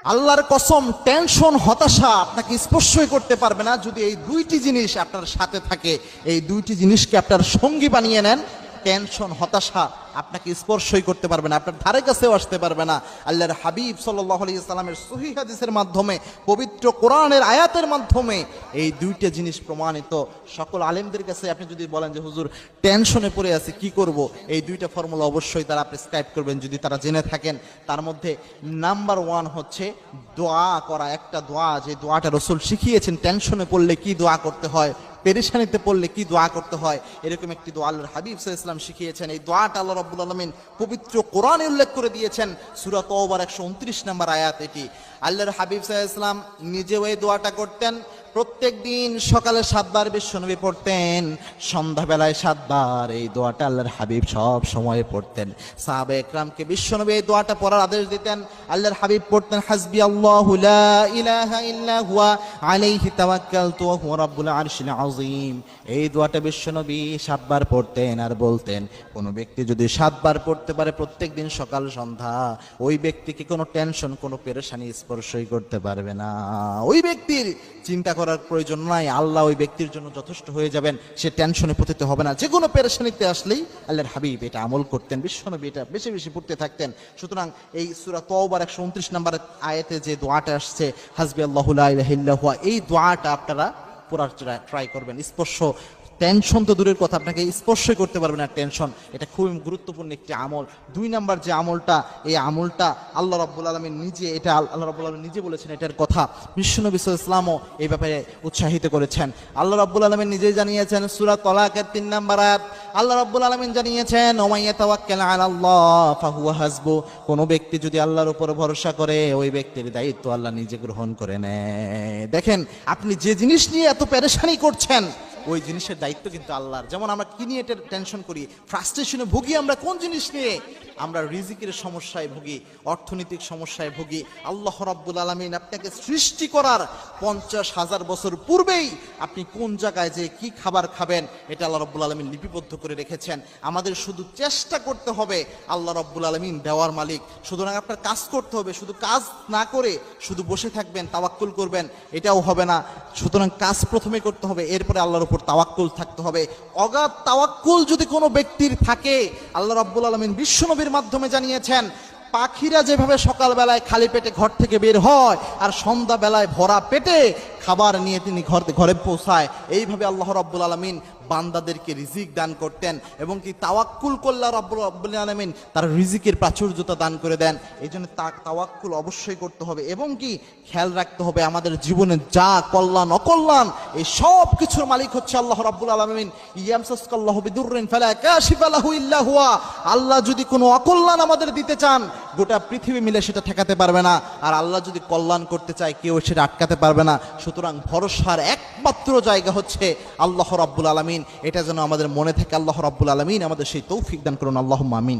আল্লাহর কসম, টেনশন হতাশা আপনাকে স্পর্শই করতে পারবে না যদি এই দুইটি জিনিস আপনার সাথে থাকে। এই দুইটি জিনিসকে আপনার সঙ্গী বানিয়ে নেন, টেনশন হতাশা আপনাকে স্পর্শই করতে পারবে না, আপনার ধারে কাছেও আসতে পারবে না। আল্লাহর হাবিব সাল্লাল্লাহু আলাইহি সাল্লামের সহিহ হাদিসের মাধ্যমে, পবিত্র কোরআনের আয়াতের মাধ্যমে এই দুইটা জিনিস প্রমাণিত। সকল আলেমদের কাছে আপনি যদি বলেন যে হুজুর টেনশনে পড়ে আছি কি করব, এই দুইটা ফর্মুলা অবশ্যই তারা প্রেসক্রাইব করবেন যদি তারা জেনে থাকেন। তার মধ্যে নাম্বার 1 হচ্ছে দোয়া করা। একটা দোয়া, যে দোয়াটা রাসূল শিখিয়েছেন টেনশনে পড়লে কি দোয়া করতে হয়, পেরেশানিতে পড়লে কি দোয়া করতে হয়, এরকম একটি দোয়া আল্লাহর হাবিব সাল্লাল্লাহু আলাইহি ওয়াসাল্লাম শিখিয়েছেন। এই দোয়াটা আল্লাহ রাব্বুল আলামিন পবিত্র কোরআনে উল্লেখ করে দিয়েছেন, সূরা তাওবার 129 নম্বর আয়াত এটি। আল্লাহর হাবিব সাল্লাল্লাহু আলাইহি ওয়াসাল্লাম নিজেও এই দোয়াটা করতেন। প্রত্যেক দিন সকালে 7 বার বিশ্বনবী পড়তেন, সন্ধ্যাবেলায় 7 বার। এই দোয়াটা আল্লাহর হাবিব সব সময় পড়তেন। সাহাবা একরামকে বিশ্বনবী এই দোয়াটা পড়ার আদেশ দিতেন। আল্লাহর হাবিব পড়তেন হাসবি আল্লাহু লা ইলাহা ইল্লা হুয়া আলাইহি তাওয়াক্কালতু ওয়া হুয়া রাব্বুল আরশিল আযীম। এই দোয়াটা বিশ্বনবী 7 বার পড়তেন আর বলতেন, কোন ব্যক্তি যদি 7 বার পড়তে পারে প্রত্যেক দিন সকাল সন্ধ্যা, ওই ব্যক্তিকে কোনো টেনশন, কোনো পেরেশানি স্পর্শই করতে পারবে না। ওই ব্যক্তির চিন্তা করার প্রয়োজন নাই, আল্লাহ ওই ব্যক্তির জন্য যথেষ্ট হয়ে যাবেন, সে টেনশনে পতিত হবে না। যে কোনো পেরেশানিতে আসলেই আল্লাহর হাবিব এটা আমল করতেন, বিশ্বনবী এটা বেশি বেশি পড়তে থাকতেন। সুতরাং এই সূরা তাওবার 129 নম্বর আয়াতে যে দোয়াটা আসছে হাসবি আল্লাহু লা ইলাহা ইল্লা হুয়া, এই দোয়াটা আপনারা পড়ার ট্রাই করবেন। স্পর্শ, টেনশন তো দূরের কথা, আপনাকে স্পর্শই করতে পারবে না টেনশন। এটা খুবই গুরুত্বপূর্ণ একটি আমল। 2 নাম্বার যে আমলটা, এই আমলটা আল্লাহ রাব্বুল আলামিন নিজে, এটা আল্লাহ রাব্বুল আলামিন নিজে বলেছেন, এটার কথা বিশ্বনবী সাল্লাল্লাহু আলাইহি ওয়াসাল্লামও এই ব্যাপারে উৎসাহিত করেছেন। আল্লাহ রাব্বুল আলামিন নিজেই জানিয়েছেন সূরা তালাকের 3 নাম্বার আয়াত, আল্লাহ রাব্বুল আলামিন জানিয়েছেন ওমাইয়া তাওয়াক্কাল আলাল্লাহ ফাহুয়া হাসবু। কোন ব্যক্তি যদি আল্লাহর উপর ভরসা করে, ওই ব্যক্তির দায়িত্ব আল্লাহ নিজে গ্রহণ করে নেয়। দেখেন, আপনি যে জিনিস নিয়ে এত পেরেশানি করছেন, ওই জিনিসের দায়িত্ব কিন্তু আল্লাহর। যেমন আমরা কি নিয়ে টেনশন করি, ফ্রাস্ট্রেশনে ভুগি, আমরা কোন জিনিস নিয়ে? আমরা রিজিকের সমস্যায় ভুগি, অর্থনৈতিক সমস্যায় ভুগি। আল্লাহ রাব্বুল আলামিন আপনাকে সৃষ্টি করার 50,000 বছর পূর্বেই আপনি কোন জায়গায় যে কি খাবার খাবেন, এটা আল্লাহ রাব্বুল আলামিন লিপিবদ্ধ করে রেখেছেন। আমাদের শুধু চেষ্টা করতে হবে, আল্লাহ রাব্বুল আলামিন দেওয়ার মালিক। সুতরাং আপনার কাজ করতে হবে, শুধু কাজ না করে শুধু বসে থাকবেন, তাওয়াক্কুল করবেন, এটাও হবে না। সুতরাং কাজ প্রথমে করতে হবে, এরপরে আল্লাহর উপর তাওয়াক্কুল থাকতে হবে। অগাধ তাওয়াক্কুল যদি কোনো ব্যক্তির থাকে, আল্লাহ রাব্বুল আলামিন বিশ্বনবীর মাধ্যমে জানিয়েছেন, পাখিরা যেভাবে সকালবেলায় খালি পেটে ঘর থেকে বের হয় আর সন্ধ্যাবেলায় ভরা পেটে খাবার নিয়ে তিনি ঘরে পৌঁছায়, এইভাবে আল্লাহ রাব্বুল আলামিন বান্দাদেরকে রিজিক দান করতেন। এবং কি তাওয়াক্কুল করলে রাব্বুল আলামিন তার রিজিকের প্রাচুর্যতা দান করে দেন। এই জন্য তাওয়াক্কুল অবশ্যই করতে হবে। এবং কি খেয়াল রাখতে হবে, আমাদের জীবনে যা কল্যাণ অকল্যাণ, এই সব কিছুর মালিক হচ্ছে আল্লাহ রাব্বুল আলামিন। ইয়ামসাসকাল্লাহু বিদুররিন ফালা কাশিফা লাহু ইল্লা হুয়া। আল্লাহ যদি কোনো অকল্যাণ আমাদের দিতে চান, গোটা পৃথিবী মিলে সেটা ঠেকাতে পারবে না। আর আল্লাহ যদি কল্যাণ করতে চায়, কেউ সেটা আটকাতে পারবে না। সুতরাং ভরসার একমাত্র জায়গা হচ্ছে আল্লাহ রাব্বুল আলামিন। এটা যেন আমাদের মনে থাকে। আল্লাহ রাব্বুল আলামিন আমাদের সেই তৌফিক দান করুন। আল্লাহুম্মা আমিন।